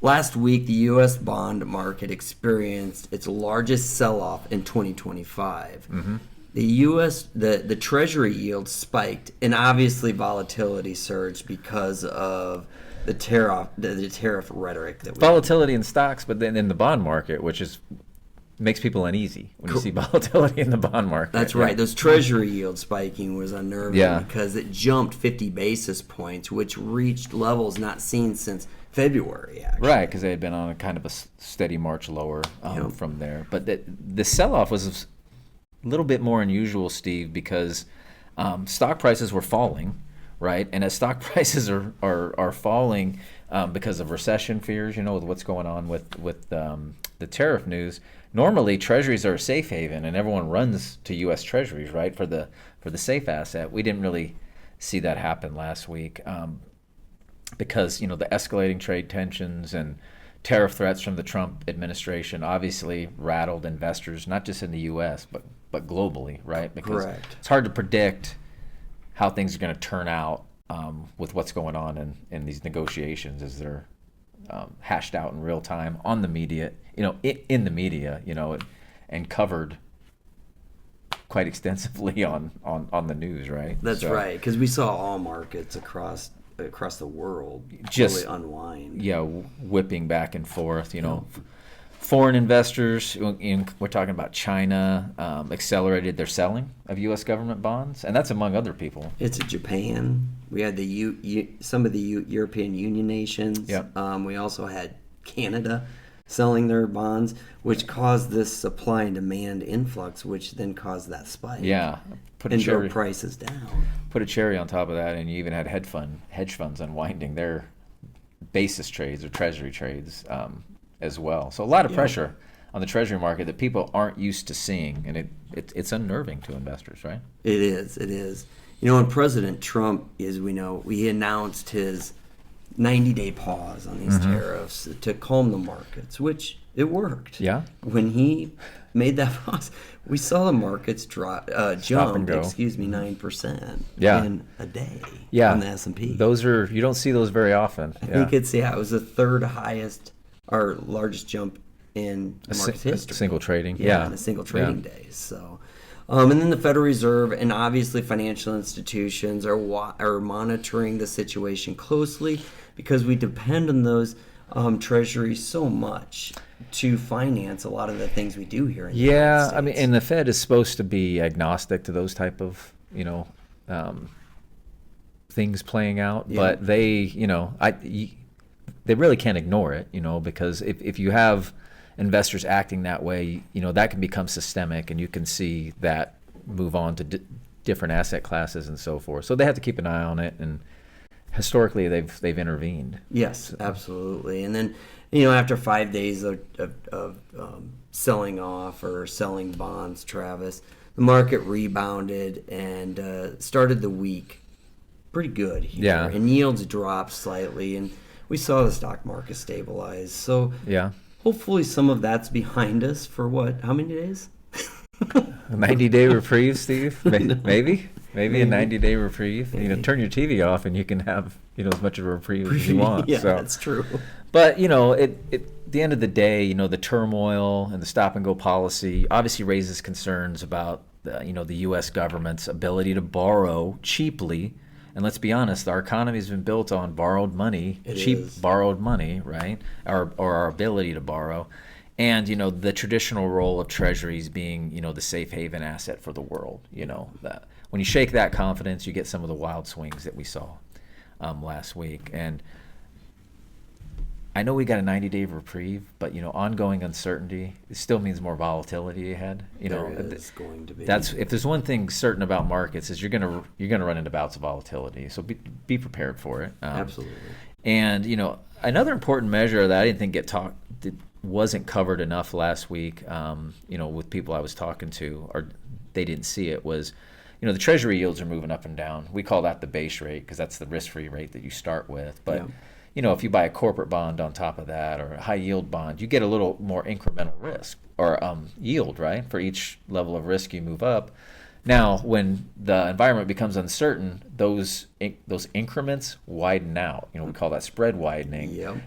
Last week, the U.S. bond market experienced its largest sell-off in 2025. The Treasury yield spiked, and obviously volatility surged because of the tariff rhetoric that volatility in stocks, but then in the bond market, which is makes people uneasy when you see volatility in the bond market. That's right. Those Treasury yield spiking was unnerving because it jumped 50 basis points, which reached levels not seen since February, actually. Right, because they had been on a kind of a steady march lower from there. But the sell-off was a little bit more unusual, Steve, because stock prices were falling, right? And as stock prices are falling because of recession fears, with what's going on with the tariff news, normally treasuries are a safe haven, and everyone runs to U.S. treasuries, right, for the safe asset. We didn't really see that happen last week because the escalating trade tensions and tariff threats from the Trump administration obviously rattled investors, not just in the U.S. but globally, right? Because it's hard to predict how things are going to turn out with what's going on in these negotiations as they're hashed out in real time on the media, in the media, and covered quite extensively on the news, right? That's right, because we saw all markets across the world just really unwind. Yeah, whipping back and forth. Foreign investors, we're talking about China, accelerated their selling of U.S. government bonds, and that's among other people. It's Japan. We had some of the European Union nations. Yep. We also had Canada selling their bonds, which caused this supply and demand influx, which then caused that spike. Yeah, drove prices down. Put a cherry on top of that, and you even had hedge funds unwinding their basis trades or treasury trades as well. So a lot of pressure on the treasury market that people aren't used to seeing, and it's unnerving to investors, right? It is. When President Trump, as we know, he announced his 90-day pause on these tariffs to calm the markets, which it worked. Yeah. When he made that pause, we saw the markets jump 9% in a day on the S&P. Those are, you don't see those very often. I think it was the third highest or largest jump in the market's history. A single trading. In a single trading day. So, and then the Federal Reserve and obviously financial institutions are monitoring the situation closely because we depend on those treasuries so much to finance a lot of the things we do here in the United States. And the Fed is supposed to be agnostic to those type of, things playing out, but they really can't ignore it, because if you have investors acting that way, that can become systemic, and you can see that move on to different asset classes and so forth. So they have to keep an eye on it, and historically they've intervened. Yes, absolutely. And then, after 5 days of selling off or selling bonds, Travis, the market rebounded and started the week pretty good here. Yeah. And yields dropped slightly, and we saw the stock market stabilize. So hopefully some of that's behind us for how many days? A 90-day reprieve, Steve? Maybe a 90-day reprieve. Turn your TV off and you can have as much of a reprieve as you want. Yeah, that's true. But at the end of the day, the turmoil and the stop and go policy obviously raises concerns about the U.S. government's ability to borrow cheaply. And let's be honest, our economy has been built on borrowed money, borrowed money, right? Or our ability to borrow. And, the traditional role of treasuries being, the safe haven asset for the world. That when you shake that confidence, you get some of the wild swings that we saw last week. And I know we got a 90-day reprieve, but, ongoing uncertainty, it still means more volatility ahead. There is going to be. If there's one thing certain about markets is you're gonna run into bouts of volatility. So be prepared for it. Absolutely. And another important measure that I didn't think wasn't covered enough last week, with people I was talking to, or they didn't see it, was the treasury yields are moving up and down. We call that the base rate because that's the risk-free rate that you start with. But if you buy a corporate bond on top of that or a high yield bond, you get a little more incremental risk or yield, right? For each level of risk you move up, Now, when the environment becomes uncertain, those increments widen out. We call that spread widening. Yep.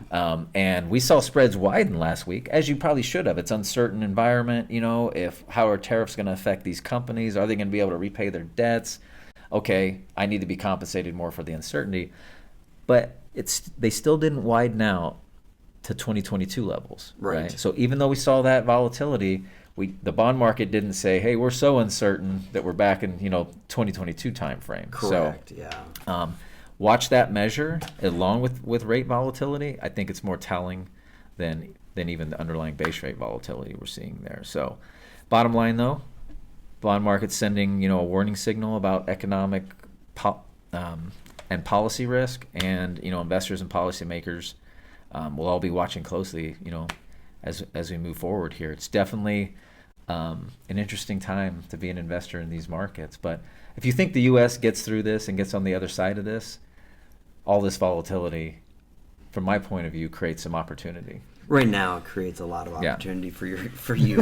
And we saw spreads widen last week, as you probably should have. It's uncertain environment. How are tariffs going to affect these companies? Are they going to be able to repay their debts? Okay, I need to be compensated more for the uncertainty. But they still didn't widen out to 2022 levels. Right. So even though we saw that volatility, the bond market didn't say, hey, we're so uncertain that we're back in 2022 time frame. Correct. So, yeah. Watch that measure along with rate volatility. I think it's more telling than even the underlying base rate volatility we're seeing there. So bottom line though, bond market's sending a warning signal about economic and policy risk, and investors and policymakers will all be watching closely as we move forward here. It's definitely an interesting time to be an investor in these markets. But if you think the U.S. gets through this and gets on the other side of this, all this volatility, from my point of view, creates some opportunity. Right now, it creates a lot of opportunity for you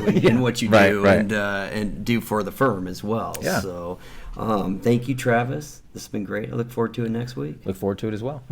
Yeah. and what you Right, do right. and do for the firm as well. Yeah. So, thank you, Travis. This has been great. I look forward to it next week. Look forward to it as well.